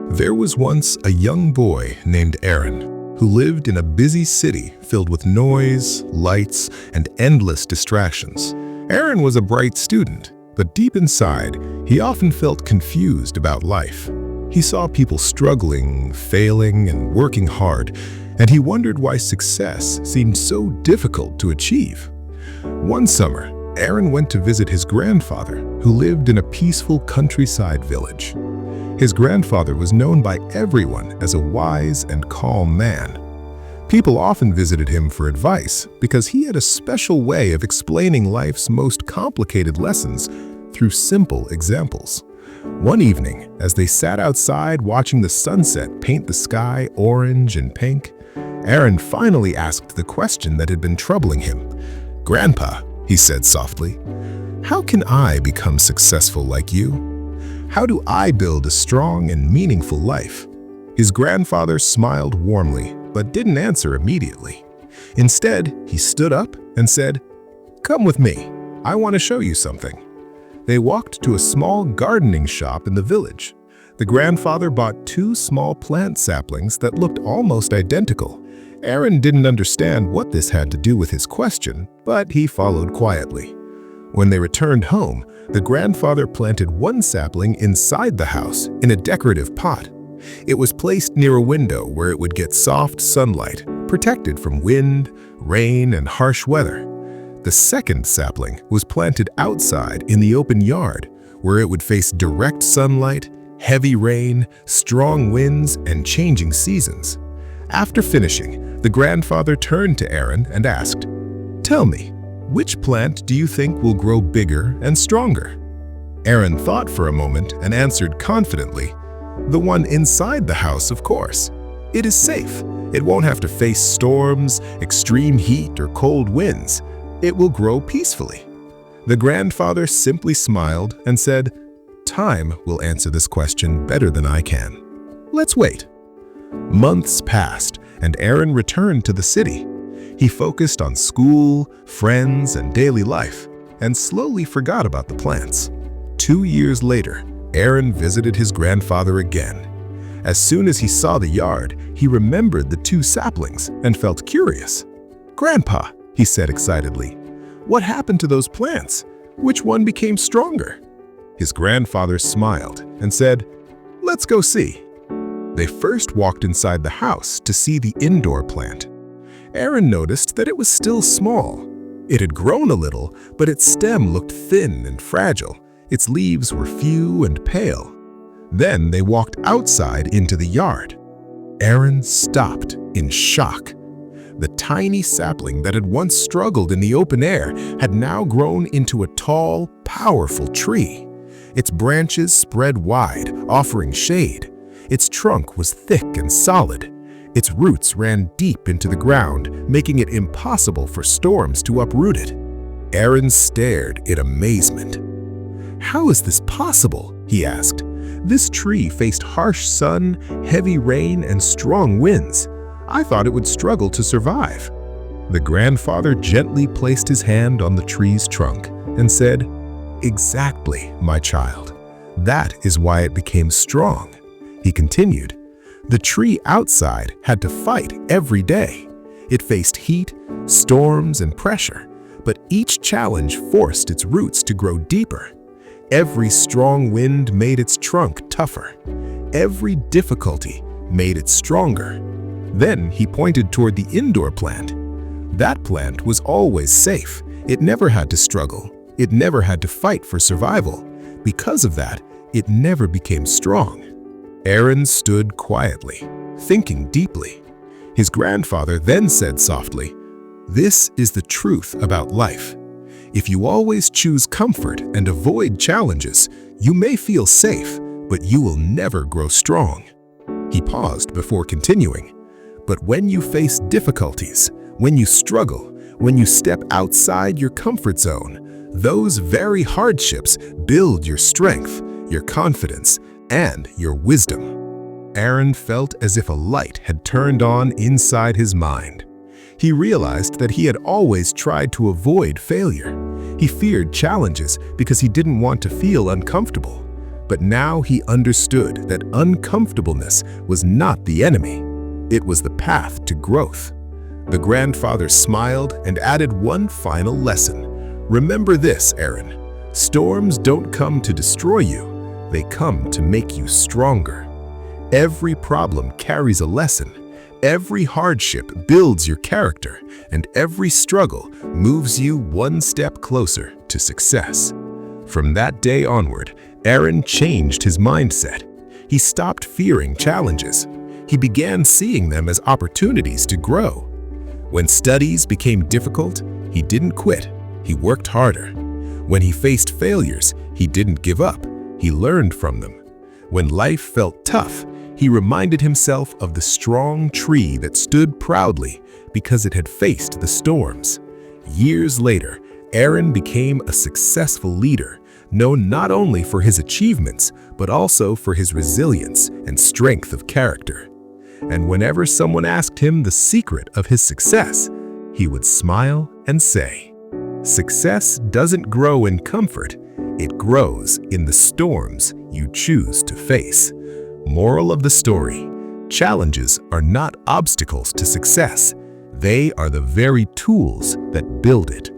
There was once a young boy named Aaron who lived in a busy city filled with noise, lights, and endless distractions. Aaron was a bright student, but deep inside, he often felt confused about life. He saw people struggling, failing, and working hard, and he wondered why success seemed so difficult to achieve. One summer, Aaron went to visit his grandfather, who lived in a peaceful countryside village. His grandfather was known by everyone as a wise and calm man. People often visited him for advice because he had a special way of explaining life's most complicated lessons through simple examples. One evening, as they sat outside watching the sunset paint the sky orange and pink, Aaron finally asked the question that had been troubling him. "Grandpa," he said softly, "how can I become successful like you? How do I build a strong and meaningful life?" His grandfather smiled warmly, but didn't answer immediately. Instead, he stood up and said, "Come with me. I want to show you something." They walked to a small gardening shop in the village. The grandfather bought two small plant saplings that looked almost identical. Aaron didn't understand what this had to do with his question, but he followed quietly. When they returned home, the grandfather planted one sapling inside the house in a decorative pot. It was placed near a window where it would get soft sunlight, protected from wind, rain, and harsh weather. The second sapling was planted outside in the open yard, where it would face direct sunlight, heavy rain, strong winds, and changing seasons. After finishing, the grandfather turned to Aaron and asked, "Tell me, which plant do you think will grow bigger and stronger?" Aaron thought for a moment and answered confidently, "The one inside the house, of course. It is safe. It won't have to face storms, extreme heat, or cold winds. It will grow peacefully." The grandfather simply smiled and said, "Time will answer this question better than I can. Let's wait." Months passed, and Aaron returned to the city. He focused on school, friends, and daily life, and slowly forgot about the plants. 2 years later, Aaron visited his grandfather again. As soon as he saw the yard, he remembered the two saplings and felt curious. "Grandpa," he said excitedly, "what happened to those plants? Which one became stronger?" His grandfather smiled and said, "Let's go see." They first walked inside the house to see the indoor plant. Aaron noticed that it was still small. It had grown a little, but its stem looked thin and fragile. Its leaves were few and pale. Then they walked outside into the yard. Aaron stopped in shock. The tiny sapling that had once struggled in the open air had now grown into a tall, powerful tree. Its branches spread wide, offering shade. Its trunk was thick and solid. Its roots ran deep into the ground, making it impossible for storms to uproot it. Aaron stared in amazement. "How is this possible?" he asked. "This tree faced harsh sun, heavy rain, and strong winds. I thought it would struggle to survive." The grandfather gently placed his hand on the tree's trunk and said, "Exactly, my child. That is why it became strong." He continued, "The tree outside had to fight every day. It faced heat, storms, and pressure, but each challenge forced its roots to grow deeper. Every strong wind made its trunk tougher. Every difficulty made it stronger." Then he pointed toward the indoor plant. That plant was always safe. It never had to struggle. It never had to fight for survival. Because of that, it never became strong. Aaron stood quietly, thinking deeply. His grandfather then said softly, "This is the truth about life. If you always choose comfort and avoid challenges, you may feel safe, but you will never grow strong." He paused before continuing, "But when you face difficulties, when you struggle, when you step outside your comfort zone, those very hardships build your strength, your confidence, and your wisdom." Aaron felt as if a light had turned on inside his mind. He realized that he had always tried to avoid failure. He feared challenges because he didn't want to feel uncomfortable. But now he understood that uncomfortableness was not the enemy. It was the path to growth. The grandfather smiled and added one final lesson. Remember this, Aaron. Storms don't come to destroy you. They come to make you stronger. Every problem carries a lesson. Every hardship builds your character, and every struggle moves you one step closer to success. From that day onward, Aaron changed his mindset. He stopped fearing challenges. He began seeing them as opportunities to grow. When studies became difficult, he didn't quit. He worked harder. When he faced failures, he didn't give up. He learned from them. When life felt tough, he reminded himself of the strong tree that stood proudly because it had faced the storms. Years later, Aaron became a successful leader, known not only for his achievements, but also for his resilience and strength of character. And whenever someone asked him the secret of his success, he would smile and say, "Success doesn't grow in comfort, it grows in the storms you choose to face." Moral of the story: challenges are not obstacles to success. They are the very tools that build it.